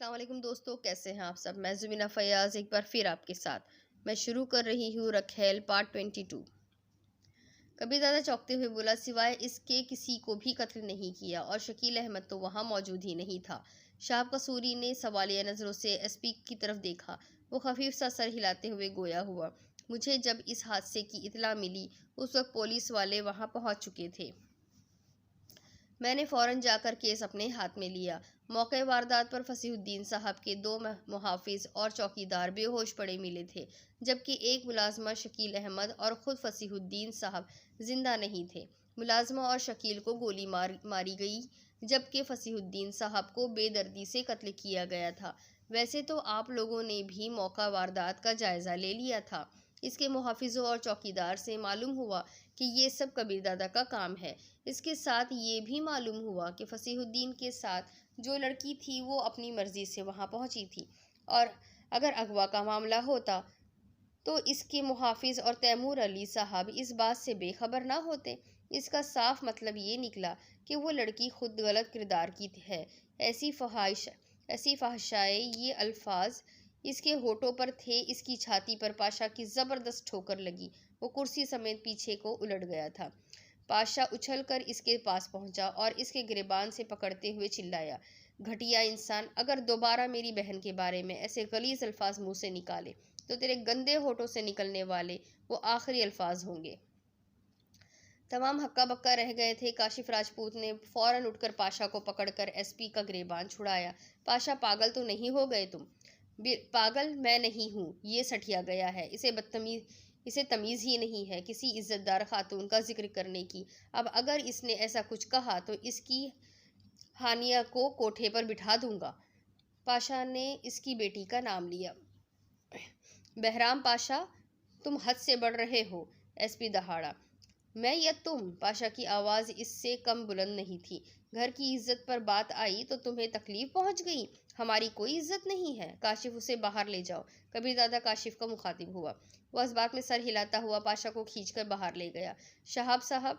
अस्सलाम वालेकुम दोस्तों, कैसे हैं आप सब। मैं ज़ुबीना फ़याज़ एक बार फिर आपके साथ मैं शुरू कर रही हूँ रखेल पार्ट 22। कबीरदादा चौंकते हुए बोला, सिवाय इसके किसी को भी कत्ल नहीं किया और शकील अहमद तो वहाँ मौजूद ही नहीं था। शाहब कसूरी ने सवालिया नज़रों से एसपी की तरफ देखा। वो खफीफ सा सर हिलाते हुए गोया हुआ, मुझे जब इस हादसे की इतला मिली उस वक्त पुलिस वाले वहाँ पहुँच चुके थे। मैंने फ़ौरन जाकर केस अपने हाथ में लिया। मौके वारदात पर फसीहुद्दीन साहब के दो मुहाफिज और चौकीदार बेहोश पड़े मिले थे, जबकि एक मुलाजमा शकील अहमद और ख़ुद फसीहुद्दीन साहब जिंदा नहीं थे। मुलाजमा और शकील को गोली मारी गई, जबकि फसीहुद्दीन साहब को बेदर्दी से कत्ल किया गया था। वैसे तो आप लोगों ने भी मौका वारदात का जायज़ा ले लिया था। इसके मुहाफिजों और चौकीदार से मालूम हुआ कि ये सब कबीरदादा का काम है। इसके साथ ये भी मालूम हुआ कि फसीहुद्दीन के साथ जो लड़की थी वो अपनी मर्जी से वहाँ पहुँची थी, और अगर अगवा का मामला होता तो इसके मुहाफिज और तैमूर अली साहब इस बात से बेखबर ना होते। इसका साफ मतलब ये निकला कि वो लड़की खुद गलत किरदार की है। ऐसी फहशाए ये अल्फाज इसके होठों पर थे। इसकी छाती पर पाशा की ज़बरदस्त ठोकर लगी। वो कुर्सी समेत पीछे को उलट गया था। पाशा उछलकर इसके पास पहुंचा और इसके गिरेबान से पकड़ते हुए चिल्लाया, घटिया इंसान, अगर दोबारा मेरी बहन के बारे में ऐसे गलीज़ अल्फाज मुंह से निकाले तो तेरे गंदे होठों से निकलने वाले वो आखिरी अल्फाज होंगे। तमाम हक्का बक्का रह गए थे। काशिफ राजपूत ने फौरन उठकर पाशा को पकड़कर एसपी का गिरेबान छुड़ाया। पाशा, पागल तो नहीं हो गए तुम? पागल मैं नहीं हूँ, ये सठिया गया है। इसे तमीज़ ही नहीं है किसी इज्जतदार खातून का जिक्र करने की। अब अगर इसने ऐसा कुछ कहा तो इसकी हानिया को कोठे पर बिठा दूंगा। पाशा ने इसकी बेटी का नाम लिया। बहराम पाशा, तुम हद से बढ़ रहे हो। एसपी दहाड़ा। मैं या तुम? पाशा की आवाज़ इससे कम बुलंद नहीं थी। घर की इज्जत पर बात आई तो तुम्हें तकलीफ पहुंच गई। हमारी कोई इज्जत नहीं है। काशिफ, उसे बाहर ले जाओ। कबीरदादा काशिफ का मुखातिब हुआ। वह इस बात में सर हिलाता हुआ पाशा को खींचकर बाहर ले गया। शहाब साहब,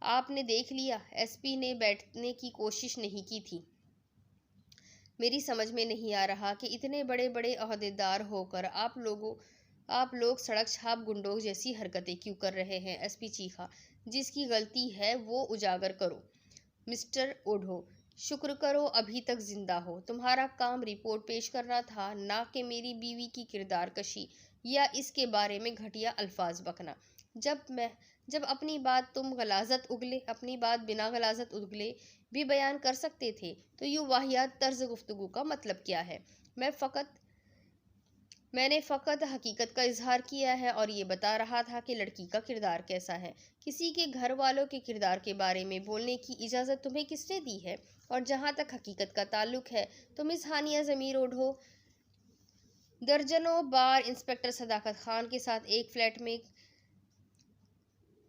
आपने देख लिया, एसपी ने बैठने की कोशिश नहीं की थी। मेरी समझ में नहीं आ रहा कि इतने बड़े बड़े ओहदेदार होकर आप लोग सड़क छाप गुंडों जैसी हरकतें क्यों कर रहे हैं। एसपी चीखा। जिसकी गलती है वो उजागर करो। मिस्टर ओढो, शुक्र करो अभी तक जिंदा हो। तुम्हारा काम रिपोर्ट पेश करना था, ना कि मेरी बीवी की किरदार कशी या इसके बारे में घटिया अल्फाज बकना। जब अपनी बात बिना गलाजत उगले भी बयान कर सकते थे तो यूँ वाहियात तर्ज गुफ्तगू का मतलब क्या है। मैंने फ़कत हकीकत का इजहार किया है और ये बता रहा था कि लड़की का किरदार कैसा है। किसी के घर वालों के किरदार के बारे में बोलने की इजाज़त तुम्हें किसने दी है? और जहाँ तक हकीकत का ताल्लुक है तो मिस हानिया ज़मीर ओढ़ो दर्जनों बार इंस्पेक्टर सदाकत खान के साथ एक फ्लैट में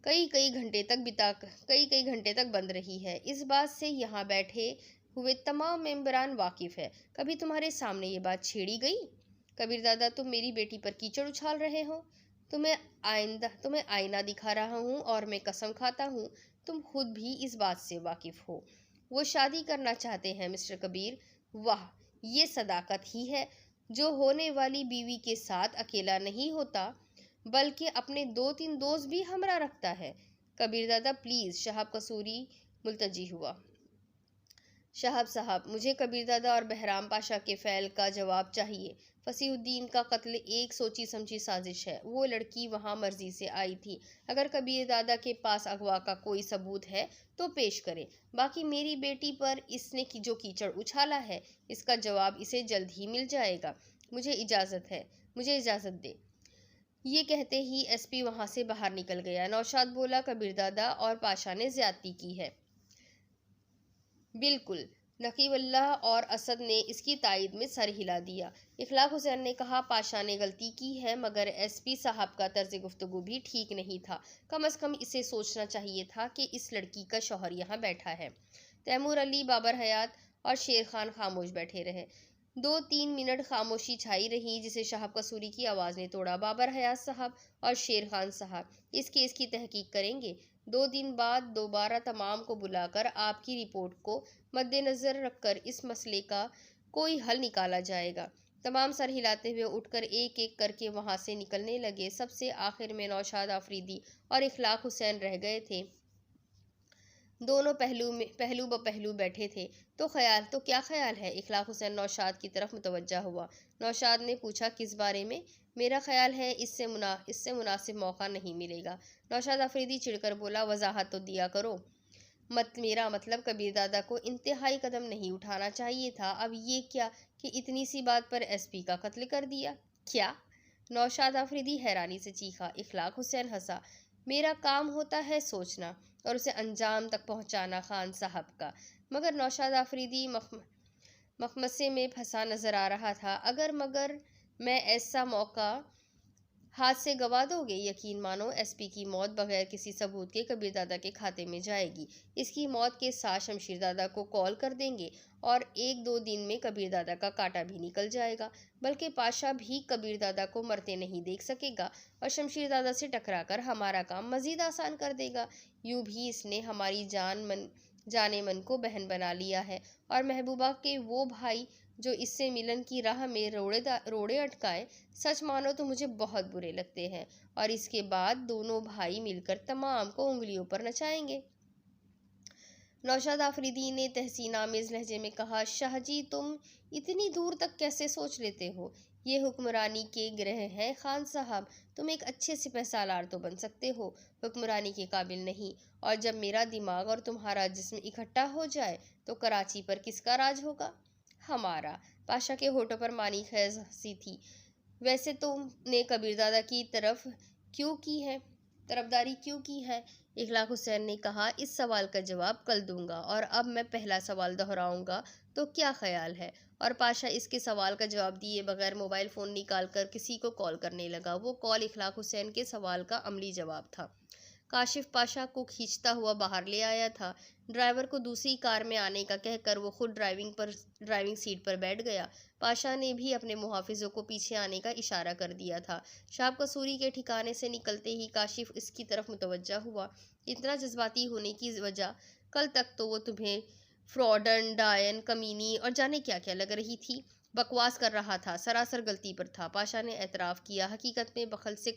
कई कई घंटे तक बंद रही है। इस बात से यहाँ बैठे हुए तमाम मेंबरान वाकिफ है। कभी तुम्हारे सामने ये बात छेड़ी गई? कबीरदादा, तुम मेरी बेटी पर कीचड़ उछाल रहे हो। तुम्हें आईना दिखा रहा हूँ और मैं कसम खाता हूँ तुम खुद भी इस बात से वाकिफ हो। वो शादी करना चाहते हैं मिस्टर कबीर। वाह, ये सदाकत ही है जो होने वाली बीवी के साथ अकेला नहीं होता बल्कि अपने 2-3 दोस्त भी हमरा रखता है। कबीरदादा प्लीज़। शहाब कसूरी मुल्तजी हुआ। शहाब साहब, मुझे कबीरदादा और बहराम पाशा के फ़ैल का जवाब चाहिए। फसीहुद्दीन का कत्ल एक सोची समझी साजिश है। वो लड़की वहाँ मर्जी से आई थी। अगर कबीरदादा के पास अगवा का कोई सबूत है तो पेश करें। बाकी मेरी बेटी पर इसने जो कीचड़ उछाला है इसका जवाब इसे जल्द ही मिल जाएगा। मुझे इजाज़त दे। ये कहते ही एसपी वहां से बाहर निकल गया। नौशाद बोला, कबीरदादा और पाशा ने ज्यादती की है। बिल्कुल। नकीबुल्लाह और असद ने इसकी तायद में सर हिला दिया। इखलाक हुसैन ने कहा, पाशा ने गलती की है मगर एसपी साहब का तर्ज गुफ्तगू भी ठीक नहीं था। कम अज़ कम इसे सोचना चाहिए था कि इस लड़की का शौहर यहाँ बैठा है। तैमूर अली, बाबर हयात और शेर खान खामोश बैठे रहे। 2-3 मिनट खामोशी छाई रही जिसे शाहब कसूरी की आवाज़ ने तोड़ा। बाबर हयात साहब और शेर खान साहब, इस केस की तहकीक करेंगे। 2 दिन बाद दोबारा तमाम को बुलाकर आपकी रिपोर्ट को मद्देनज़र रखकर इस मसले का कोई हल निकाला जाएगा। तमाम सर हिलाते हुए उठकर एक एक करके वहां से निकलने लगे। सबसे आखिर में नौशाद आफरीदी और इखलाक हुसैन रह गए थे। दोनों पहलू ब पहलू बैठे थे। तो क्या ख्याल है? इखलाक हुसैन नौशाद की तरफ मुतवज्जा हुआ। नौशाद ने पूछा, किस बारे में? मेरा ख्याल है इससे मुनासिब मौका नहीं मिलेगा। नौशाद आफरीदी चिढ़कर बोला, वजाहत तो दिया करो। मेरा मतलब कबीर दादा को इंतहाई कदम नहीं उठाना चाहिए था। अब ये क्या कि इतनी सी बात पर एसपी का कत्ल कर दिया? क्या? नौशाद आफरीदी हैरानी से चीखा। इखलाक हुसैन हंसा। मेरा काम होता है सोचना और उसे अंजाम तक पहुंचाना खान साहब का। मगर नौशाद आफरीदी मखमसे में फंसा नजर आ रहा था। अगर मगर मैं ऐसा मौका हाथ से गवा दोगे। यकीन मानो एसपी की मौत बगैर किसी सबूत के कबीर दादा के खाते में जाएगी। इसकी मौत के साथ शमशीर दादा को कॉल कर देंगे और एक दो दिन में कबीर दादा का कांटा भी निकल जाएगा। बल्कि पाशा भी कबीर दादा को मरते नहीं देख सकेगा और शमशीर दादा से टकराकर हमारा काम मजीद आसान कर देगा। यूं भी इसने हमारी जाने मन को बहन बना लिया है और महबूबा के वो भाई जो इससे मिलन की राह में रोड़े अटकाए, सच मानो तो मुझे बहुत बुरे लगते हैं। और इसके बाद दोनों भाई मिलकर तमाम को उंगलियों पर नचाएंगे। नौशाद आफरीदी ने तहसीन आमेज लहजे में कहा, शाहजी तुम इतनी दूर तक कैसे सोच लेते हो? ये हुक्मरानी के ग्रह हैं खान साहब। तुम एक अच्छे सिपह सालार तो बन सकते हो, हुक्मरानी के काबिल नहीं। और जब मेरा दिमाग और तुम्हारा जिस्म इकट्ठा हो जाए तो कराची पर किसका राज होगा? हमारा। पाशा के होठों पर मानी खैज हंसी थी। वैसे तुमने कबीरदादा की तरफदारी क्यों की है? इखलाक हुसैन ने कहा, इस सवाल का जवाब कल दूंगा और अब मैं पहला सवाल दोहराऊंगा। तो क्या ख्याल है? और पाशा इसके सवाल का जवाब दिए बगैर मोबाइल फ़ोन निकालकर किसी को कॉल करने लगा। वो कॉल इखलाक हुसैन के सवाल का अमली जवाब था। काशिफ पाशा को खींचता हुआ बाहर ले आया था। ड्राइवर को दूसरी कार में आने का कहकर वो खुद ड्राइविंग सीट पर बैठ गया। पाशा ने भी अपने मुहाफिजों को पीछे आने का इशारा कर दिया था। शाब कसूरी के ठिकाने से निकलते ही काशिफ इसकी तरफ मुतवज्जा हुआ। इतना जज्बाती होने की वजह? कल तक तो वो तुम्हें फ्रॉडन, डायन, कमीनी और जाने क्या क्या लग रही थी। बकवास कर रहा था, सरासर गलती पर था। पाशा ने एतराफ़ किया, हकीकत में अकल से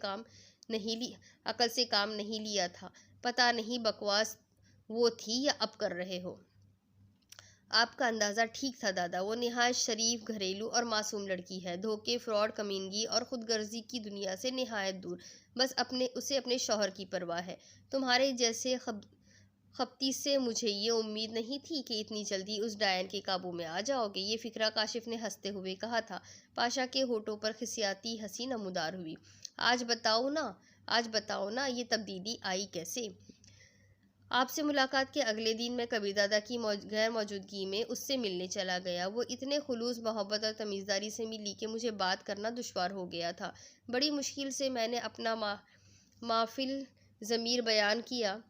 काम नहीं लिया था। पता नहीं बकवास वो थी या अब कर रहे हो। आपका अंदाज़ा ठीक था दादा। वो निहायत शरीफ, घरेलू और मासूम लड़की है। धोखे, फ्रॉड, कमीनगी और खुदगर्जी की दुनिया से निहायत दूर। बस उसे अपने शौहर की परवाह है। तुम्हारे जैसे खपती से मुझे ये उम्मीद नहीं थी कि इतनी जल्दी उस डायन के काबू में आ जाओगे। ये फिक्रा काशिफ ने हंसते हुए कहा था। पाशा के होठों पर खिसियाती हंसी नमूदार हुई। आज बताओ ना ये तब्दीली आई कैसे? आपसे मुलाकात के अगले दिन मैं कबीरदादा की गैर मौजूदगी में उससे मिलने चला गया। वो इतने खुलूस, मोहब्बत और तमीज़दारी से मिली कि मुझे बात करना दुश्वार हो गया था। बड़ी मुश्किल से मैंने अपना माफिल ज़मीर बयान किया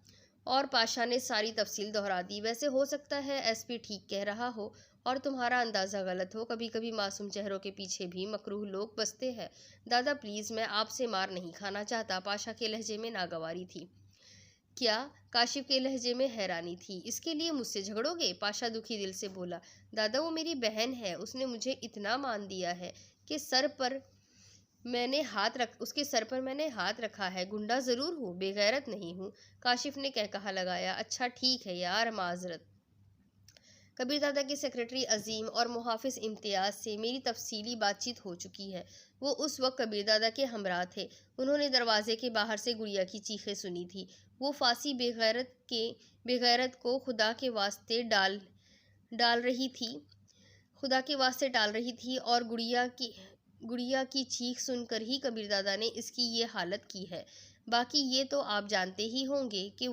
और पाशा ने सारी तफसील दोहरा दी। वैसे हो सकता है एसपी ठीक कह रहा हो और तुम्हारा अंदाज़ा गलत हो। कभी कभी मासूम चेहरों के पीछे भी मकरूह लोग बसते हैं। दादा प्लीज़, मैं आपसे मार नहीं खाना चाहता। पाशा के लहजे में नागवारी थी। क्या? काशिफ के लहजे में हैरानी थी। इसके लिए मुझसे झगड़ोगे? पाशा दुखी दिल से बोला। दादा वो मेरी बहन है। उसने मुझे इतना मान दिया है कि उसके सर पर मैंने हाथ रखा है। गुंडा ज़रूर हूँ, बेगैरत नहीं हूँ। काशिफ ने कहकहा लगाया। अच्छा ठीक है यार, माजरत। कबीरदादा के सेक्रेटरी अजीम और मुहाफिज इम्तियाज़ से मेरी तफसीली बातचीत हो चुकी है। वो उस वक्त कबीरदादा के हमरा थे। उन्होंने दरवाजे के बाहर से गुड़िया की चीखें सुनी थी। वो फांसी बेगैरत को खुदा के वास्ते टाल रही थी और गुड़िया की चीख सुनकर ही कबीरदादा ने इसकी ये हालत की है। बाकी ये तो आप जानते ही होंगे कि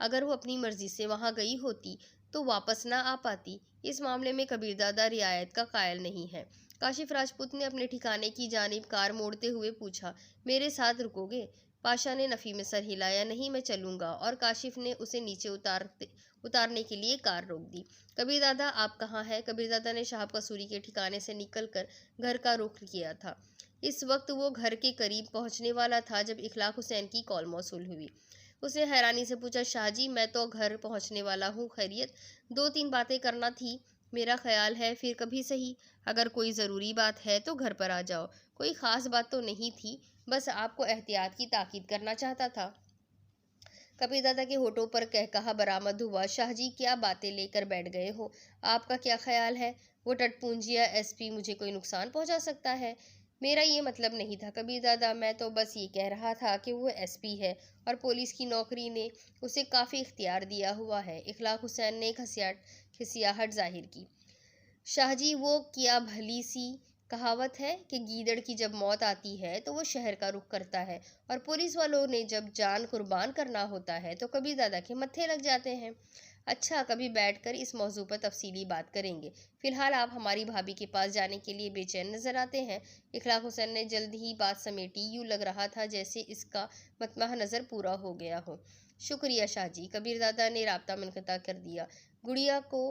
अगर वो अपनी मर्जी से वहाँ गई होती तो वापस ना आ पाती। इस मामले में कबीरदादा रियायत का कायल नहीं है। काशिफ राजपूत ने अपने ठिकाने की जानिब कार मोड़ते हुए पूछा, मेरे साथ रुकोगे? पाशा ने नफ़ी में सर हिलाया। नहीं, मैं चलूँगा। और काशिफ ने उसे नीचे उतारने के लिए कार रोक दी। कबीरदादा आप कहाँ हैं? कबीरदादा ने शाहब कसूरी के ठिकाने से निकलकर घर का रुख किया था। इस वक्त वो घर के करीब पहुँचने वाला था जब इखलाक हुसैन की कॉल मौसूल हुई। उसने हैरानी से पूछा, शाहजी मैं तो घर पहुंचने वाला हूँ, खैरियत? 2-3 बातें करना थी। मेरा ख्याल है फिर कभी सही, अगर कोई ज़रूरी बात है तो घर पर आ जाओ। कोई ख़ास बात तो नहीं थी, बस आपको एहतियात की ताकीद करना चाहता था। कबीर दादा के होठों पर कहकहा बरामद हुआ। शाहजी क्या बातें लेकर बैठ गए हो? आपका क्या ख्याल है? वो टटपूंजिया एसपी मुझे कोई नुकसान पहुंचा सकता है? मेरा ये मतलब नहीं था कबीर दादा, मैं तो बस ये कह रहा था कि वो एसपी है और पुलिस की नौकरी ने उसे काफ़ी इख्तियार दिया हुआ है। इखलाक हुसैन ने एक खिसियाहट जाहिर की। शाहजी, वो क्या भली सी कहावत है कि गीदड़ की जब मौत आती है तो वो शहर का रुख करता है, और पुलिस वालों ने जब जान कुर्बान करना होता है तो कभी दादा के मत्थे लग जाते हैं। अच्छा, कभी बैठकर इस मौजू पर तफसीली बात करेंगे। फिलहाल आप हमारी भाभी के पास जाने के लिए बेचैन नजर आते हैं। इखलाक हुसैन ने जल्द ही बात समेटी। यूं लग रहा था जैसे इसका मतमह नजर पूरा हो गया हो। शुक्रिया शाहजी, कबीर दादा ने राब्ता मुनक़ता कर दिया। गुड़िया को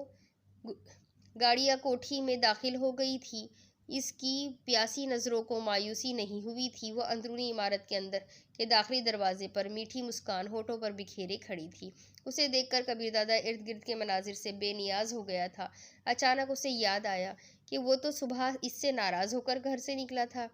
गाड़ियाँ कोठी में दाखिल हो गई थी। इसकी प्यासी नज़रों को मायूसी नहीं हुई थी। वह अंदरूनी इमारत के अंदर के दाखिली दरवाजे पर मीठी मुस्कान होठों पर बिखेरे खड़ी थी। उसे देखकर कबीर दादा इर्द गिर्द के मनाजिर से बेनियाज हो गया था। अचानक उसे याद आया कि वो तो सुबह इससे नाराज़ होकर घर से निकला था।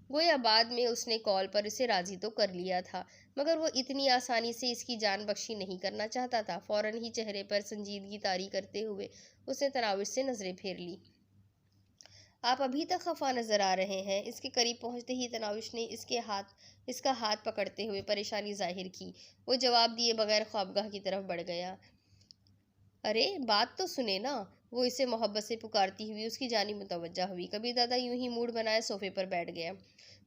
गोया बाद में उसने कॉल पर इसे राज़ी तो कर लिया था, मगर वो इतनी आसानी से इसकी जान बख्शी नहीं करना चाहता था। फ़ौरन ही चेहरे पर संजीदगी तारी करते हुए उसने तनाविश से नज़रें फेर ली। आप अभी तक खफा नज़र आ रहे हैं। इसके करीब पहुंचते ही तनाविश ने इसका हाथ पकड़ते हुए परेशानी जाहिर की। वो जवाब दिए बगैर ख्वाबगाह की तरफ बढ़ गया। अरे बात तो सुने ना, वो इसे मोहब्बत से पुकारती हुई उसकी जानिब मुतवज्जा हुई। कबीर दादा यूं ही मूड बनाए सोफे पर बैठ गया।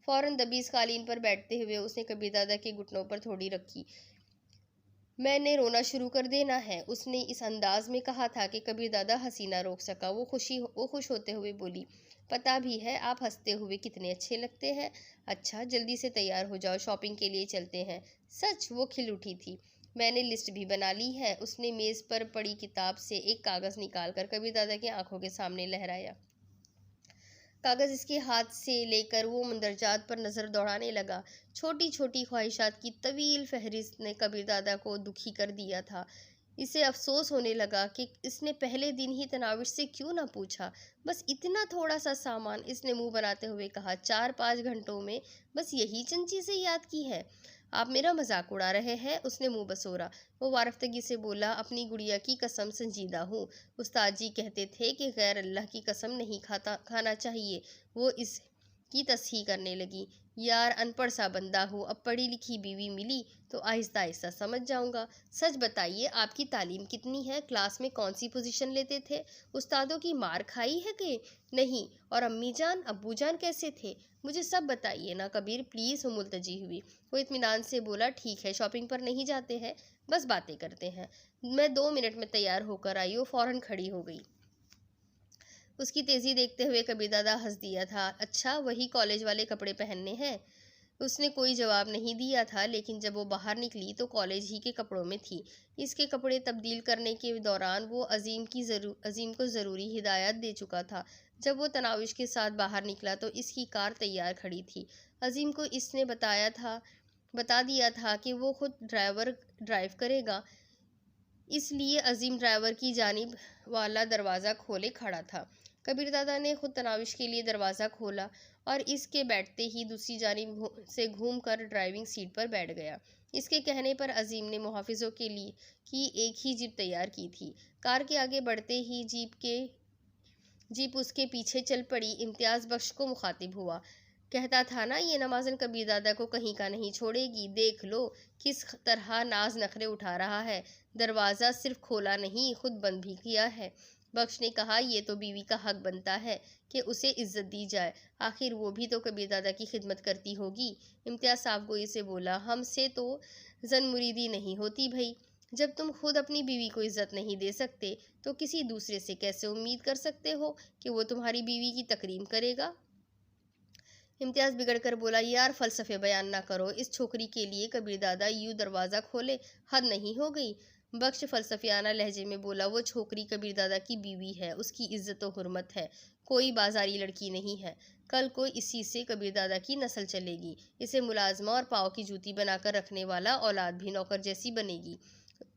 फौरन दबीज कालीन पर बैठते हुए उसने कबीर दादा के घुटनों पर थोड़ी रखी। मैंने रोना शुरू कर देना है, उसने इस अंदाज में कहा था कि कबीर दादा हंसी ना रोक सका। वो खुश होते हुए बोली, पता भी है आप हंसते हुए कितने अच्छे लगते हैं। अच्छा, जल्दी से तैयार हो जाओ, शॉपिंग के लिए चलते हैं। सच? वो खिल उठी थी। मैंने लिस्ट भी बना ली है। उसने मेज़ पर पड़ी किताब से एक कागज़ निकालकर कबीर दादा की आंखों के सामने लहराया। कागज़ इसके हाथ से लेकर वो मंदरजात पर नज़र दौड़ाने लगा। छोटी छोटी ख्वाहिशात की तवील फहरिस्त ने कबीर दादा को दुखी कर दिया था। इसे अफसोस होने लगा कि इसने पहले दिन ही तनाविश से क्यों ना पूछा। बस इतना थोड़ा सा सामान, इसने मुंह बनाते हुए कहा। 4-5 घंटों में बस यही चंद चीज़ें याद की है। आप मेरा मजाक उड़ा रहे हैं, उसने मुंह बसोरा। वो वारफ्तगी से बोला, अपनी गुड़िया की कसम संजीदा हूँ। उस्ताद जी कहते थे कि गैर अल्लाह की कसम नहीं खाना चाहिए। वो इसकी तस्हीह करने लगी। यार, अनपढ़ सा बंदा हूँ, अब पढ़ी लिखी बीवी मिली तो आहिस्ता आहिस्ता समझ जाऊंगा। सच बताइए, आपकी तालीम कितनी है? क्लास में कौन सी पोजीशन लेते थे? उस्तादों की मार खाई है कि नहीं? और अम्मी जान अब्बू जान कैसे थे? मुझे सब बताइए ना कबीर, प्लीज़। वो मुल्तजी हुई। वो इत्मीनान से बोला, ठीक है, शॉपिंग पर नहीं जाते हैं, बस बातें करते हैं। मैं 2 मिनट में तैयार होकर आई। वो फ़ौरन खड़ी हो गई। उसकी तेज़ी देखते हुए कबीर दादा हंस दिया था। अच्छा, वही कॉलेज वाले कपड़े पहनने हैं? उसने कोई जवाब नहीं दिया था, लेकिन जब वो बाहर निकली तो कॉलेज ही के कपड़ों में थी। इसके कपड़े तब्दील करने के दौरान वो अजीम को ज़रूरी हिदायत दे चुका था। जब वो तनाविश के साथ बाहर निकला तो इसकी कार तैयार खड़ी थी। अजीम को इसने बता दिया था कि वो खुद ड्राइव करेगा, इसलिए अजीम ड्राइवर की जानिब वाला दरवाज़ा खोले खड़ा था। कबीर दादा ने खुद तनाविश के लिए दरवाज़ा खोला और इसके बैठते ही दूसरी जानिब से घूम कर ड्राइविंग सीट पर बैठ गया। इसके कहने पर अजीम ने मुहाफिजों के लिए की एक ही जीप तैयार की थी। कार के आगे बढ़ते ही जीप उसके पीछे चल पड़ी। इम्तियाज़ बख्श को मुखातिब हुआ। कहता था ना, ये नमाज़न कबीर दादा को कहीं का नहीं छोड़ेगी। देख लो किस तरह नाज नखरे उठा रहा है। दरवाज़ा सिर्फ खोला नहीं, खुद बंद भी किया है। बख्श ने कहा, ये तो बीवी का हक बनता है कि उसे इज्जत दी जाए। आखिर वो भी तो कबीर दादा की खिदमत करती होगी। इम्तियाज़ साफ गोई से बोला, हमसे तो जन मुरीदी नहीं होती भई। जब तुम खुद अपनी बीवी को इज्जत नहीं दे सकते तो किसी दूसरे से कैसे उम्मीद कर सकते हो कि वो तुम्हारी बीवी की तकरीम करेगा? इम्तियाज़ बिगड़ कर बोला, यार फ़लसफ़े बयान ना करो। इस छोकरी के लिए कबीर दादा यूँ दरवाज़ा खोले, हद नहीं हो गई? बख्श फ़लसफ़ियाना लहजे में बोला, वो छोकरी कबीर दादा की बीवी है, उसकी इज़्ज़त व हुर्मत है, कोई बाजारी लड़की नहीं है। कल को इसी से कबीर दादा की नस्ल चलेगी। इसे मुलाजमा और पाँव की जूती बनाकर रखने वाला औलाद भी नौकर जैसी बनेगी।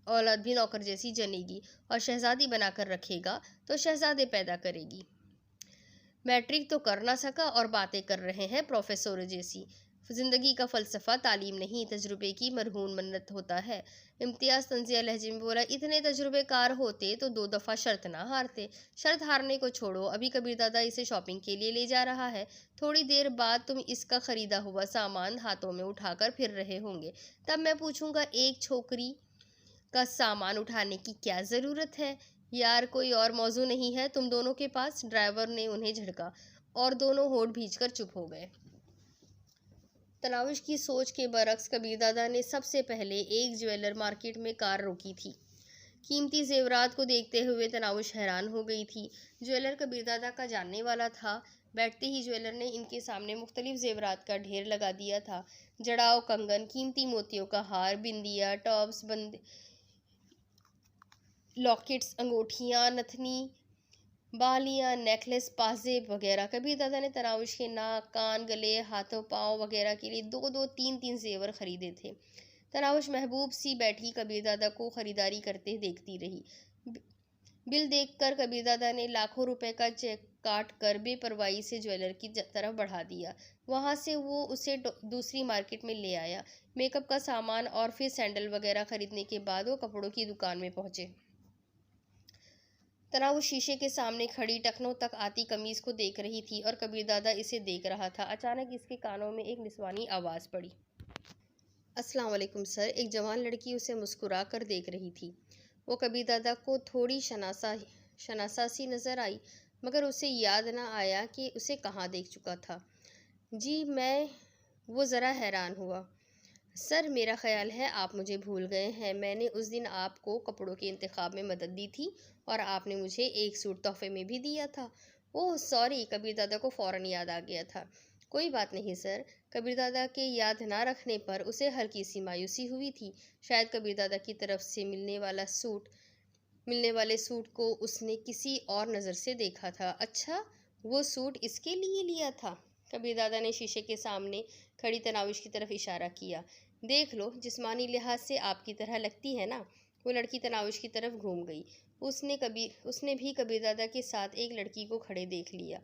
औलाद भी नौकर जैसी जनेगी, और शहजादी बनाकर रखेगा तो शहजादे पैदा करेगी। मैट्रिक तो कर ना सका और बातें कर रहे हैं प्रोफेसर जैसी। जिंदगी का फलसफा तालीम नहीं, तजुर्बे की मरहून मन्नत होता है। इम्तियाज तंजिया लहजे में बोला, इतने तजुर्बेकार होते तो 2 दफ़ा शर्त ना हारते। शर्त हारने को छोड़ो, अभी कबीर दादा इसे शॉपिंग के लिए ले जा रहा है। थोड़ी देर बाद तुम इसका खरीदा हुआ सामान हाथों में उठाकर फिर रहे होंगे। तब मैं पूछूंगा, एक छोकरी का सामान उठाने की क्या ज़रूरत है यार, कोई और मौजू नहीं है तुम दोनों के पास? ड्राइवर ने उन्हें झिड़का और दोनों होठ भींचकर चुप हो गए। तनाउश की सोच के बरक्स कबीरदादा ने सबसे पहले एक ज्वेलर मार्केट में कार रोकी थी। कीमती जेवरात को देखते हुए तनाउश हैरान हो गई थी। ज्वेलर कबीरदादा का जानने वाला था। बैठते ही ज्वेलर ने इनके सामने मुख्तलिफ जेवरात का ढेर लगा दिया था। जड़ाव, कंगन, कीमती मोतियों का हार, बिंदिया, टॉप्स, लॉकेट्स, अंगूठियाँ, नथनी, बालियाँ, नेकलेस, पाजेब वगैरह। कबीर दादा ने तनाउश के नाक, कान, गले, हाथों पाँव वगैरह के लिए 2-2, 3-3 जेवर खरीदे थे। तनाउश महबूब सी बैठी कबीर दादा को खरीदारी करते देखती रही। बिल देखकर कबीर दादा ने लाखों रुपए का चेक काट कर बेपरवाही से ज्वेलर की तरफ बढ़ा दिया। वहां से वो उसे दूसरी मार्केट में ले आया। मेकअप का सामान और फिर सैंडल वगैरह खरीदने के बाद वो कपड़ों की दुकान में पहुंचे। तनाव शीशे के सामने खड़ी टखनों तक आती कमीज को देख रही थी और कबीर दादा इसे देख रहा था। अचानक इसके कानों में एक निस्वानी आवाज़ पड़ी। अस्सलाम वालेकुम सर। एक जवान लड़की उसे मुस्कुरा कर देख रही थी। वो कबीर दादा को थोड़ी शनासा सी नज़र आई, मगर उसे याद न आया कि उसे कहाँ देख चुका था। जी मैं। वो ज़रा हैरान हुआ। सर मेरा ख्याल है आप मुझे भूल गए हैं। मैंने उस दिन आपको कपड़ों के इंतखाब में मदद दी थी और आपने मुझे एक सूट तोहफे में भी दिया था। ओह सॉरी, कबीर दादा को फ़ौरन याद आ गया था। कोई बात नहीं सर। कबीर दादा के याद ना रखने पर उसे हल्की सी मायूसी हुई थी। शायद कबीर दादा की तरफ से मिलने वाले सूट को उसने किसी और नज़र से देखा था। अच्छा, वो सूट इसके लिए लिया था? कबीर दादा ने शीशे के सामने खड़ी तनाविश की तरफ इशारा किया। देख लो, जिस्मानी लिहाज से आपकी तरह लगती है ना। वो लड़की तनाविश की तरफ घूम गई। उसने भी कबीर दादा के साथ एक लड़की को खड़े देख लिया।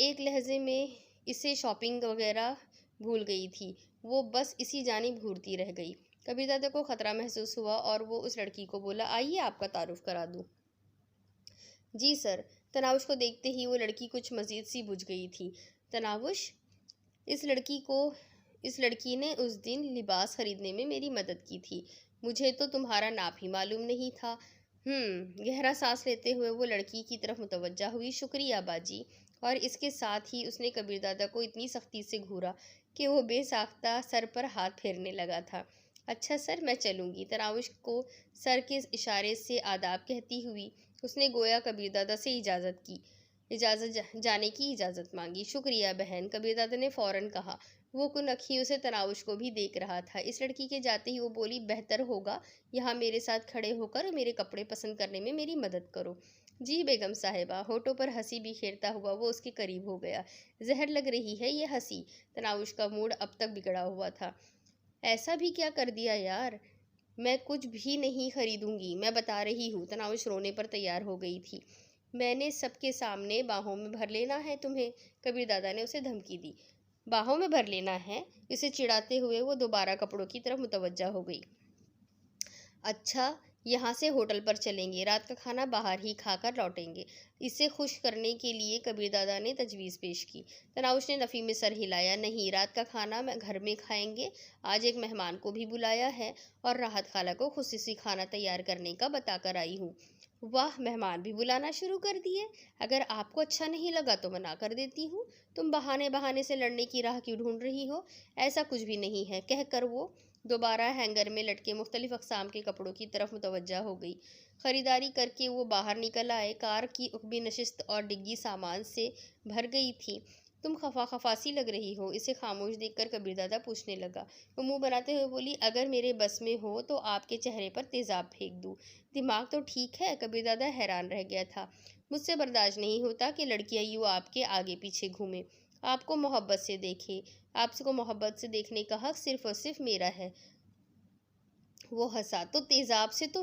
एक लहजे में इसे शॉपिंग वगैरह भूल गई थी। वो बस इसी जानिब घूरती रह गई। कबीर दादा को ख़तरा महसूस हुआ और वो उस लड़की को बोला, आइए आपका तारुफ करा दूँ। जी सर। तनावुश को देखते ही वो लड़की कुछ मज़ीद सी बुझ गई थी। तनावुश, इस लड़की ने उस दिन लिबास खरीदने में मेरी मदद की थी। मुझे तो तुम्हारा नाप ही मालूम नहीं था। गहरा सांस लेते हुए वो लड़की की तरफ मुतवज्जा हुई। शुक्रिया बाजी। और इसके साथ ही उसने कबीर दादा को इतनी सख्ती से घूरा कि वो बेसाख्ता सर पर हाथ फेरने लगा था। अच्छा सर, मैं चलूँगी। तनावुश को सर के इशारे से आदाब कहती हुई उसने गोया कबीर दादा से जाने की इजाज़त मांगी। शुक्रिया बहन, कबीर दादा ने फ़ौरन कहा। वो कुनखी उसे तनावुश को भी देख रहा था। इस लड़की के जाते ही वो बोली, बेहतर होगा यहाँ मेरे साथ खड़े होकर मेरे कपड़े पसंद करने में मेरी मदद करो। जी बेगम साहिबा। होठों पर हंसी बिखेरता हुआ वो उसके करीब हो गया। जहर लग रही है ये हंसी। तनावुश का मूड अब तक बिगड़ा हुआ था। ऐसा भी क्या कर दिया यार? मैं कुछ भी नहीं खरीदूंगी, मैं बता रही हूँ। तनावुश रोने पर तैयार हो गई थी। मैंने सबके सामने बाहों में भर लेना है तुम्हें, कबीर दादा ने उसे धमकी दी। बाहों में भर लेना है? इसे चिढ़ाते हुए वो दोबारा कपड़ों की तरफ मुतवज्जा हो गई। अच्छा, यहाँ से होटल पर चलेंगे, रात का खाना बाहर ही खाकर लौटेंगे। इसे खुश करने के लिए कबीर दादा ने तजवीज़ पेश की। तनाउश ने नफ़ी में सर हिलाया। नहीं, रात का खाना मैं घर में खाएंगे। आज एक मेहमान को भी बुलाया है और राहत खाला को खुसूसी खाना तैयार करने का बताकर आई हूँ। वाह, मेहमान भी बुलाना शुरू कर दिए। अगर आपको अच्छा नहीं लगा तो मना कर देती हूँ। तुम बहाने बहाने से लड़ने की राह क्यों ढूंढ रही हो? ऐसा कुछ भी नहीं है, कहकर वो दोबारा हैंगर में लटके मुख्तलिफ अक़साम के कपड़ों की तरफ मुतवज्जा हो गई। ख़रीदारी करके वो बाहर निकल आए। कार की उकबी नशिस्त और डिग्गी सामान से भर गई थी। तुम खफासी लग रही हो, इसे खामोश देखकर कबीर दादा पूछने लगा। वो मुंह बनाते हुए बोली, अगर मेरे बस में हो तो आपके चेहरे पर तेज़ाब फेंक दूँ। दिमाग तो ठीक है? कबीर दादा हैरान रह गया था। मुझसे बर्दाश्त नहीं होता कि लड़कियाँ यूँ आपके आगे पीछे घूमें, आपको मोहब्बत से देखें। आपको मोहब्बत से देखने का हक़ सिर्फ़ और सिर्फ मेरा है। वो हंसा, तो तेजाब से तो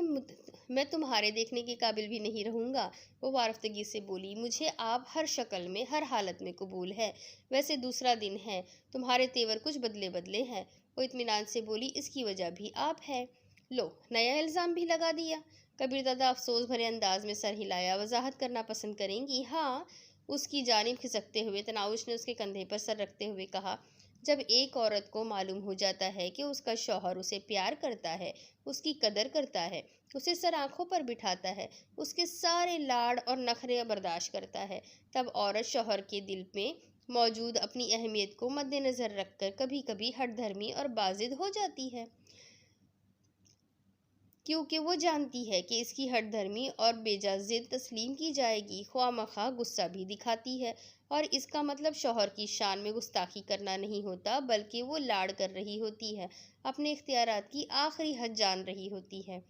मैं तुम्हारे देखने के काबिल भी नहीं रहूंगा। वो वारफ्तगी से बोली, मुझे आप हर शक्ल में हर हालत में कबूल है। वैसे दूसरा दिन है, तुम्हारे तेवर कुछ बदले बदले हैं। वो इत्मीनान से बोली, इसकी वजह भी आप है। लो, नया इल्ज़ाम भी लगा दिया। कबीर दादा अफसोस भरे अंदाज में सर हिलाया। वजाहत करना पसंद करेंगी? हाँ। उसकी जानिब खिसकते हुए तनाउश ने उसके कंधे पर सर रखते हुए कहा, जब एक औरत को मालूम हो जाता है कि उसका शौहर उसे प्यार करता है, उसकी कदर करता है, उसे सर आंखों पर बिठाता है, उसके सारे लाड़ और नखरे बर्दाश्त करता है, तब औरत शौहर के दिल में मौजूद अपनी अहमियत को मद्देनज़र रखकर कभी कभी हठधर्मी और बाजिद हो जाती है, क्योंकि वो जानती है कि इसकी हठधर्मी और बेजा जिद तस्लीम की जाएगी। ख्वामखा गुस्सा भी दिखाती है, और इसका मतलब शौहर की शान में गुस्ताखी करना नहीं होता, बल्कि वो लाड़ कर रही होती है, अपने इख्तियारात की आखिरी हद जान रही होती है।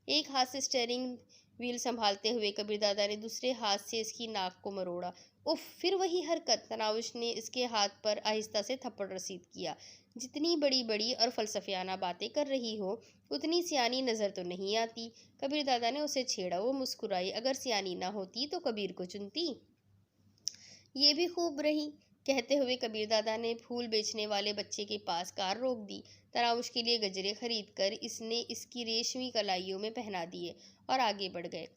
एक हाथ से स्टेयरिंग व्हील संभालते हुए कबीर दादा ने दूसरे हाथ से इसकी नाक को मरोड़ा। उफ, फिर वही हरकत। तनाउश ने इसके हाथ पर आहिस्ता से थप्पड़ रसीद किया। जितनी बड़ी बड़ी और फलसफियाना बातें कर रही हो, उतनी सियानी नज़र तो नहीं आती। कबीर दादा ने उसे छेड़ा। वो मुस्कुराई। अगर सियानी ना होती तो कबीर को चुनती। ये भी खूब रही। कहते हुए कबीर दादा ने फूल बेचने वाले बच्चे के पास कार रोक दी। तराउश के लिए गजरे खरीद कर इसने इसकी रेशमी कलाइयों में पहना दिए और आगे बढ़ गए।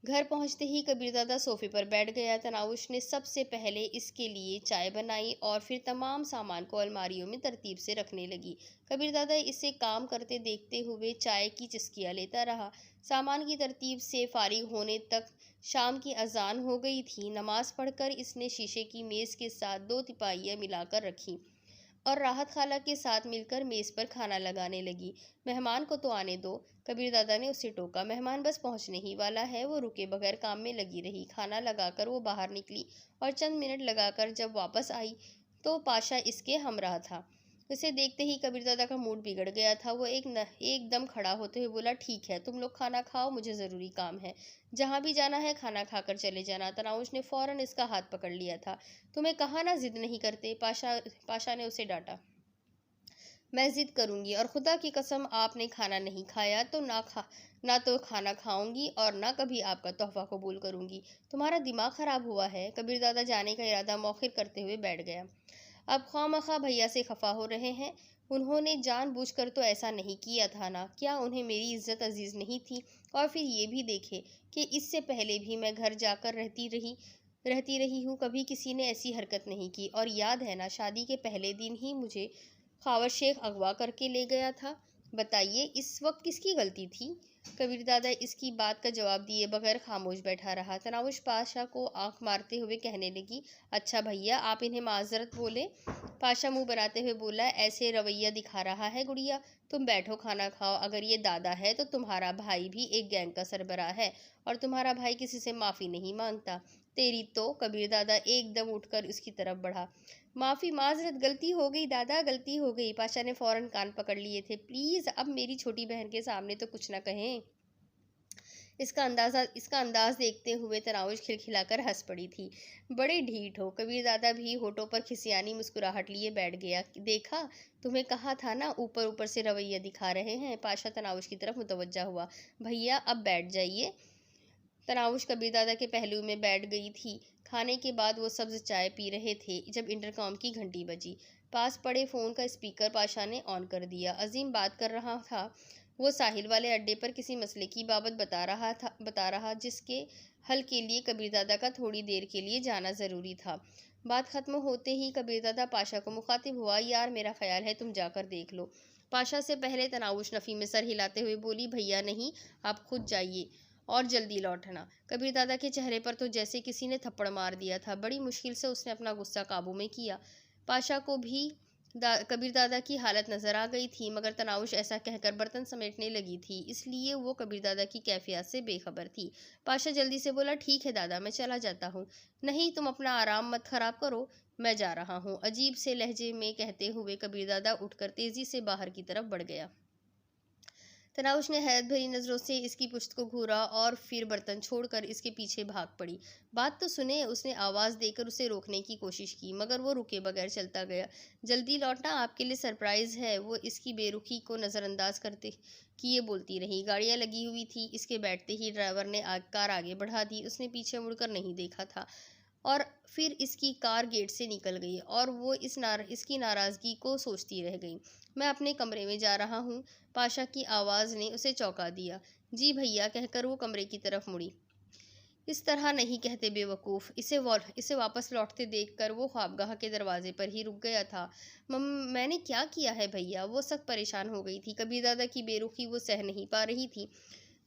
घर पहुंचते ही कबीर दादा सोफे पर बैठ गया। तनाउश ने सबसे पहले इसके लिए चाय बनाई और फिर तमाम सामान को अलमारियों में तरतीब से रखने लगी। कबीर दादा इसे काम करते देखते हुए चाय की चुस्कियाँ लेता रहा। सामान की तरतीब से फारिग होने तक शाम की अजान हो गई थी। नमाज पढ़कर इसने शीशे की मेज़ के साथ 2 तिपाहियाँ मिलाकर रखी और राहत खाला के साथ मिलकर मेज़ पर खाना लगाने लगी। मेहमान को तो आने दो, कबीर दादा ने उसे टोका। मेहमान बस पहुंचने ही वाला है। वो रुके बगैर काम में लगी रही। खाना लगाकर वो बाहर निकली और चंद मिनट लगाकर जब वापस आई तो पाशा इसके हमराह था। उसे देखते ही कबीर दादा का मूड बिगड़ गया था। वो एकदम खड़ा होते हुए बोला, ठीक है, तुम लोग खाना खाओ, मुझे ज़रूरी काम है। जहाँ भी जाना है खाना खाकर चले जाना। तनाउश ने फ़ौरन इसका हाथ पकड़ लिया था। तुम्हें कहा ना जिद नहीं करते। पाशा ने उसे डांटा। मैं जिद करूंगी, और खुदा की कसम आपने खाना नहीं खाया तो ना तो खाना खाऊंगी और ना कभी आपका तोहफा कबूल करूंगी। तुम्हारा दिमाग खराब हुआ है। कबीर दादा जाने का इरादा मौखिर करते हुए बैठ गया। अब ख्वामखा भैया से खफा हो रहे हैं। उन्होंने जानबूझकर तो ऐसा नहीं किया था ना। क्या उन्हें मेरी इज्जत अजीज नहीं थी? और फिर ये भी देखे कि इससे पहले भी मैं घर जाकर रहती रही हूँ, कभी किसी ने ऐसी हरकत नहीं की। और याद है ना, शादी के पहले दिन ही मुझे खावर शेख अगवा करके ले गया था। बताइए, इस वक्त किसकी गलती थी? कबीर दादा इसकी बात का जवाब दिए बगैर खामोश बैठा रहा। तनाउश पाशा को आंख मारते हुए कहने लगी, अच्छा भैया, आप इन्हें माजरत बोले। पाशा मुंह बनाते हुए बोला, ऐसे रवैया दिखा रहा है गुड़िया। तुम बैठो, खाना खाओ। अगर ये दादा है तो तुम्हारा भाई भी एक गैंग का सरबराह है, और तुम्हारा भाई किसी से माफ़ी नहीं मांगता। तेरी तो। कबीर दादा एकदम उठकर उसकी तरफ बढ़ा। माफ़ी, माजरत, गलती हो गई दादा, गलती हो गई। पाशा ने फ़ौरन कान पकड़ लिए थे। प्लीज़ अब मेरी छोटी बहन के सामने तो कुछ ना कहें। इसका अंदाज देखते हुए तनाउश खिलखिलाकर हंस पड़ी थी। बड़े ढीठ हो। कबीर दादा भी होठों पर खिसियानी मुस्कुराहट लिए बैठ गया। देखा, तुम्हें कहा था ना, ऊपर ऊपर से रवैया दिखा रहे हैं। पाशा तनाउश की तरफ मुतवज्जा हुआ। भैया अब बैठ जाइए। तनाउश कबीर दादा के पहलू में बैठ गई थी। खाने के बाद वो सब्ज चाय पी रहे थे जब इंटरकॉम की घंटी बजी। पास पड़े फ़ोन का स्पीकर पाशा ने ऑन कर दिया। अजीम बात कर रहा था। वो साहिल वाले अड्डे पर किसी मसले की बाबत बता रहा जिसके हल के लिए कबीर दादा का थोड़ी देर के लिए जाना ज़रूरी था। बात ख़त्म होते ही कबीर दादा पाशा को मुखातिब हुआ, यार मेरा ख्याल है तुम जाकर देख लो। पाशा से पहले तनाउश नफ़ी में सर हिलाते हुए बोली, भैया नहीं, आप खुद जाइए और जल्दी लौटना। कबीर दादा के चेहरे पर तो जैसे किसी ने थप्पड़ मार दिया था। बड़ी मुश्किल से उसने अपना गुस्सा काबू में किया। पाशा को भी कबीर दादा की हालत नज़र आ गई थी, मगर तनाउश ऐसा कहकर बर्तन समेटने लगी थी, इसलिए वो कबीर दादा की कैफियत से बेखबर थी। पाशा जल्दी से बोला, ठीक है दादा, मैं चला जाता हूँ। नहीं, तुम अपना आराम मत खराब करो, मैं जा रहा हूँ, अजीब से लहजे में कहते हुए कबीर दादा उठकर तेज़ी से बाहर की तरफ बढ़ गया। तनाउश ने हैरत भरी नजरों से इसकी पुश्त को घूरा और फिर बर्तन छोड़कर इसके पीछे भाग पड़ी। बात तो सुने, उसने आवाज देकर उसे रोकने की कोशिश की, मगर वो रुके बगैर चलता गया। जल्दी लौटना, आपके लिए सरप्राइज है, वो इसकी बेरुखी को नजरअंदाज करते किए बोलती रही। गाड़ियां लगी हुई थी। इसके बैठते ही ड्राइवर ने कार आगे बढ़ा दी। उसने पीछे मुड़कर नहीं देखा था और फिर इसकी कार गेट से निकल गई और वो इसकी नाराज़गी को सोचती रह गई। मैं अपने कमरे में जा रहा हूँ, पाशा की आवाज़ ने उसे चौंका दिया। जी भैया, कहकर वो कमरे की तरफ मुड़ी। इस तरह नहीं कहते बेवकूफ़। इसे वापस लौटते देखकर वो ख्वाबगाह के दरवाजे पर ही रुक गया था। मैंने क्या किया है भैया? वो सख्त परेशान हो गई थी। कबीर दादा की बेरुखी वो सह नहीं पा रही थी।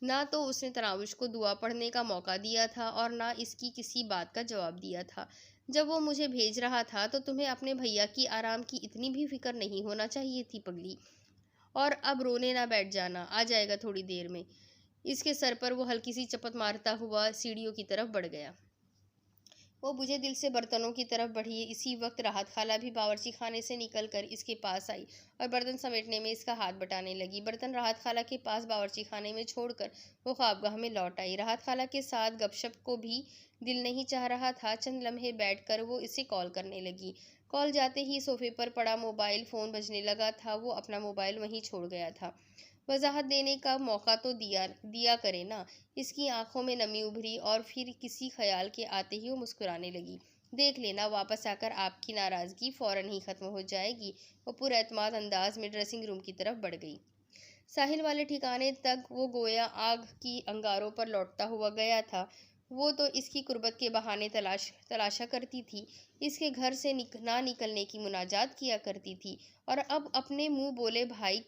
ना तो उसने तनावुश को दुआ पढ़ने का मौका दिया था और ना इसकी किसी बात का जवाब दिया था। जब वो मुझे भेज रहा था तो तुम्हें अपने भैया की आराम की इतनी भी फिक्र नहीं होना चाहिए थी पगली। और अब रोने ना बैठ जाना, आ जाएगा थोड़ी देर में। इसके सर पर वो हल्की सी चपत मारता हुआ सीढ़ियों की तरफ बढ़ गया। वो बुझे दिल से बर्तनों की तरफ बढ़ी। इसी वक्त राहत खाला भी बावर्ची खाने से निकलकर इसके पास आई और बर्तन समेटने में इसका हाथ बटाने लगी। बर्तन राहत खाला के पास बावर्ची खाने में छोड़कर वो ख्वाबगाह में लौट आई। राहत खाला के साथ गपशप को भी दिल नहीं चाह रहा था। चंद लम्हे बैठकर वो इसे कॉल करने लगी। कॉल जाते ही सोफे पर पड़ा मोबाइल फ़ोन बजने लगा था। वो अपना मोबाइल वहीं छोड़ गया था। वजाहत देने का मौका तो दिया करे ना। इसकी आंखों में नमी उभरी और फिर किसी ख्याल के आते ही वो मुस्कुराने लगी। देख लेना, वापस आकर आपकी नाराज़गी फ़ौरन ही ख़त्म हो जाएगी। वो पुरएतमाद अंदाज में ड्रेसिंग रूम की तरफ बढ़ गई। साहिल वाले ठिकाने तक वो गोया आग की अंगारों पर लौटता हुआ गया था। वो तो इसकी कुर्बत के बहाने तलाशा करती थी, इसके घर से ना निकलने की मुनाजात किया करती थी और अब अपने मुंह बोले भाई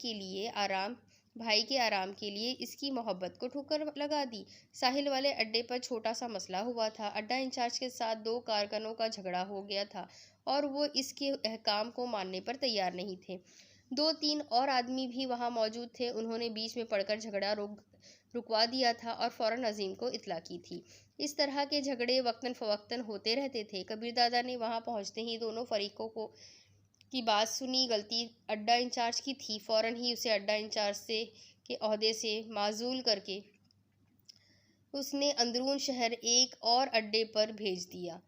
के आराम के लिए इसकी मोहब्बत को ठोकर लगा दी। साहिल वाले अड्डे पर छोटा सा मसला हुआ था। अड्डा इंचार्ज के साथ दो कारकुनों का झगड़ा हो गया था और वो इसके अहकाम को मानने पर तैयार नहीं थे। दो तीन और आदमी भी वहां मौजूद थे। उन्होंने बीच में पड़कर झगड़ा रुकवा दिया था और फौरन अजीम को इत्तला की थी। इस तरह के झगड़े वक्तन फवक्तन होते रहते थे। कबीर दादा ने वहां पहुंचते ही दोनों फरीकों की बात सुनी। गलती अड्डा इंचार्ज की थी। फौरन ही उसे अड्डा इंचार्ज के ओहदे से माजूल करके उसने अंदरून शहर एक और अड्डे पर भेज दिया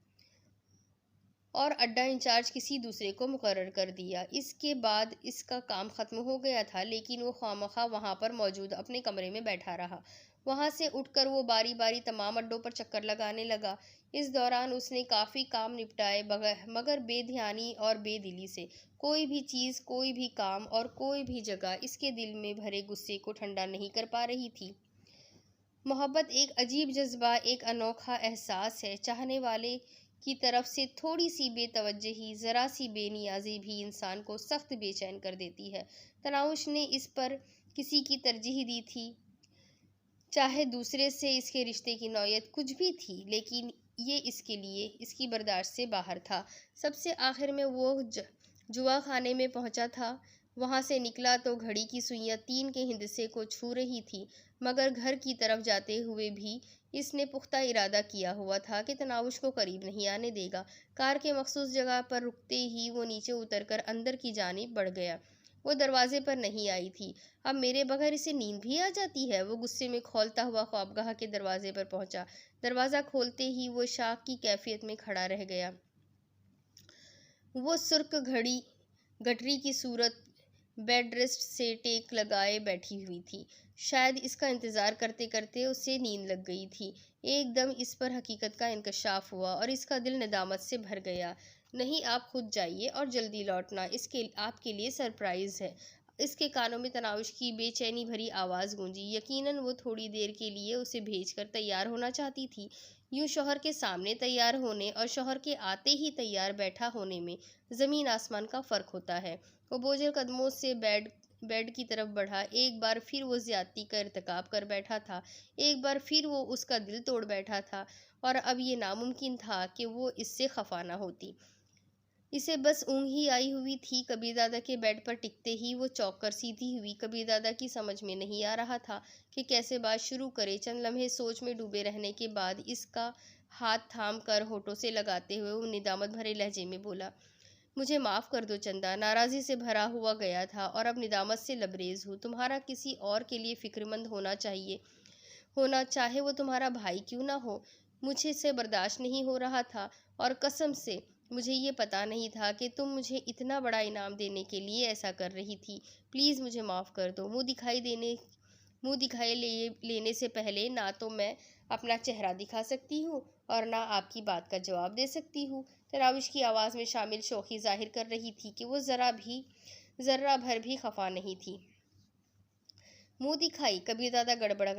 और अड्डा इंचार्ज किसी दूसरे को मुकर्रर कर दिया। इसके बाद इसका काम ख़त्म हो गया था, लेकिन वो ख्वामखा वहाँ पर मौजूद अपने कमरे में बैठा रहा। वहाँ से उठकर वो बारी बारी तमाम अड्डों पर चक्कर लगाने लगा। इस दौरान उसने काफ़ी काम निपटाए, मगर बेध्यानी और बेदिली से। कोई भी चीज़, कोई भी काम और कोई भी जगह इसके दिल में भरे गुस्से को ठंडा नहीं कर पा रही थी। मोहब्बत एक अजीब जज्बा, एक अनोखा एहसास है। चाहने वाले की तरफ से थोड़ी सी बेतवज्जही, ज़रा सी बेनियाजी भी इंसान को सख्त बेचैन कर देती है। तनाउश ने इस पर किसी की तरजीह दी थी, चाहे दूसरे से इसके रिश्ते की नौयत कुछ भी थी, लेकिन ये इसके लिए इसकी बर्दाश्त से बाहर था। सबसे आखिर में वो जुआ खाने में पहुंचा था। वहां से निकला तो घड़ी की सुइयां 3 के हिंदसे को छू रही थी, मगर घर की तरफ जाते हुए भी इसने पुख्ता इरादा किया हुआ था कि तनावुश को करीब नहीं आने देगा। कार के मखसूस जगह पर रुकते ही वो नीचे उतरकर अंदर की जानिब बढ़ गया। वो दरवाजे पर नहीं आई थी। अब मेरे बगैर इसे नींद भी आ जाती है, वो गुस्से में खौलता हुआ ख्वाबगाह के दरवाजे पर पहुंचा। दरवाज़ा खोलते ही वो शाक की कैफियत में खड़ा रह गया। वो सुर्ख गठरी की सूरत बेड रेस्ट से टेक लगाए बैठी हुई थी। शायद इसका इंतज़ार करते करते उसे नींद लग गई थी। एकदम इस पर हकीकत का इंकशाफ हुआ और इसका दिल नदामत से भर गया। नहीं, आप खुद जाइए और जल्दी लौटना, इसके आपके लिए सरप्राइज़ है। इसके कानों में तनाउश की बेचैनी भरी आवाज़ गूंजी। यकीनन वो थोड़ी देर के लिए उसे भेजकर तैयार होना चाहती थी। यूं शौहर के सामने तैयार होने और शौहर के आते ही तैयार बैठा होने में ज़मीन आसमान का फ़र्क होता है। वो बोझिल कदमों से बेड की तरफ बढ़ा। एक बार फिर वो ज़्यादती का इर्तिकाब कर बैठा था। एक बार फिर वो उसका दिल तोड़ बैठा था और अब ये नामुमकिन था कि वो इससे खफा ना होती। इसे बस ऊँघ ही आई हुई थी। कबीर दादा के बेड पर टिकते ही वो चौंक कर सीधी हुई। कबीर दादा की समझ में नहीं आ रहा था कि कैसे बात शुरू करे। चंद लम्हे सोच में डूबे रहने के बाद इसका हाथ थाम कर होठों से लगाते हुए वो निदामत भरे लहजे में बोला, मुझे माफ़ कर दो चंदा, नाराज़ी से भरा हुआ गया था और अब निदामत से लबरेज हूँ। तुम्हारा किसी और के लिए फ़िक्रमंद होना चाहे वो तुम्हारा भाई क्यों ना हो। मुझे इसे बर्दाश्त नहीं हो रहा था और कसम से मुझे ये पता नहीं था कि तुम मुझे इतना बड़ा इनाम देने के लिए ऐसा कर रही थी। प्लीज़ मुझे माफ़ कर दो। मुंह दिखाई लेने से पहले ना तो मैं अपना चेहरा दिखा सकती हूँ और ना आपकी बात का जवाब दे सकती हूँ। तराविश की आवाज़ में शामिल शौखी जाहिर कर रही थी कि वो ज़र्रा भर भी खफा नहीं थी। मुंह दिखाई कबीरदादा गड़बड़ा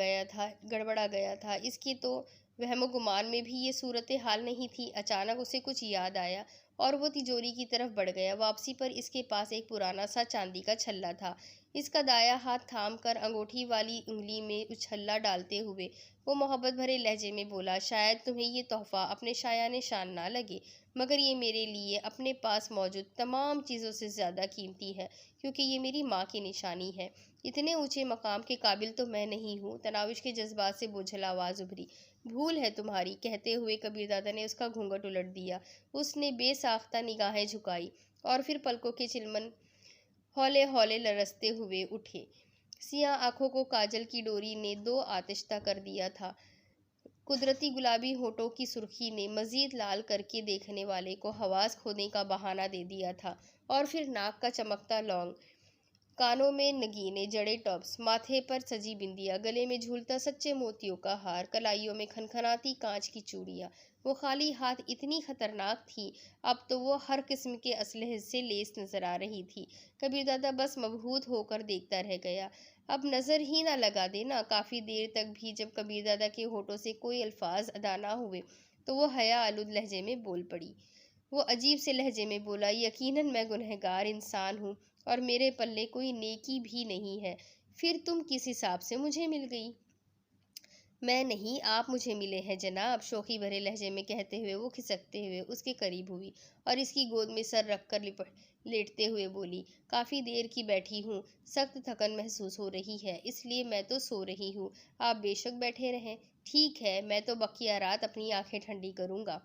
गया था। इसकी तो वहमो गुमान में भी ये सूरत हाल नहीं थी। अचानक उसे कुछ याद आया और वो तिजोरी की तरफ बढ़ गया। वापसी पर इसके पास एक पुराना सा चांदी का छल्ला था। इसका दाया हाथ थाम कर अंगूठी वाली उंगली में उछल्ला डालते हुए वो मोहब्बत भरे लहजे में बोला, शायद तुम्हें ये तोहफा अपने शायाने शान ना लगे, मगर ये मेरे लिए अपने पास मौजूद तमाम चीज़ों से ज़्यादा कीमती है, क्योंकि ये मेरी माँ की निशानी है। इतने ऊंचे मकाम के काबिल तो मैं नहीं हूँ। तनाविश के जज्बात से बोझल आवाज़ उभरी। भूल है तुम्हारी, कहते हुए कबीरदादा ने उसका घूंघट उलट दिया। उसने बेसाख्ता निगाहें झुकाई और फिर पलकों के चिलमन हौले हौले लरसते हुए उठे। सियाह आंखों को काजल की डोरी ने दो आतिश्ता कर दिया था। कुदरती गुलाबी होठों की सुर्खी ने मजीद लाल करके देखने वाले को हवास खोने का बहाना दे दिया था। और फिर नाक का चमकता लौंग, कानों में नगीने जड़े टॉप्स, माथे पर सजी बिंदिया, गले में झूलता सच्चे मोतियों का हार, कलाइयों में खनखनाती कांच की चूड़ियाँ। वो खाली हाथ इतनी खतरनाक थी, अब तो वो हर किस्म के असलहे से लेस नजर आ रही थी। कबीरदादा बस मबहूत होकर देखता रह गया। अब नजर ही ना लगा देना। काफी देर तक भी जब कबीरदादा के होठों से कोई अल्फाज अदा ना हुए तो वो हया आलूद लहजे में बोल पड़ी। वो अजीब से लहजे में बोला, यकीनन मैं गुनहगार इंसान हूँ और मेरे पल्ले कोई नेकी भी नहीं है। फिर तुम किस हिसाब से मुझे मिल गई? मैं नहीं, आप मुझे मिले हैं जनाब, शोखी भरे लहजे में कहते हुए वो खिसकते हुए उसके करीब हुई और इसकी गोद में सर रखकर लेटते हुए बोली, काफ़ी देर की बैठी हूँ, सख्त थकन महसूस हो रही है, इसलिए मैं तो सो रही हूँ। आप बेशक बैठे रहें। ठीक है, मैं तो बकिया रात अपनी आंखें ठंडी करूँगा।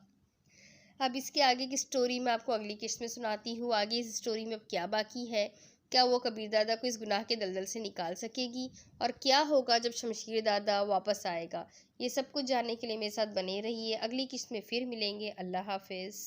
अब इसके आगे की स्टोरी मैं आपको अगली किस्त में सुनाती हूँ। आगे इस स्टोरी में अब क्या बाकी है, क्या वो कबीर दादा को इस गुनाह के दलदल से निकाल सकेगी, और क्या होगा जब शमशीर दादा वापस आएगा, ये सब कुछ जानने के लिए मेरे साथ बने रहिए। अगली किस्त में फिर मिलेंगे। अल्लाह हाफिज़।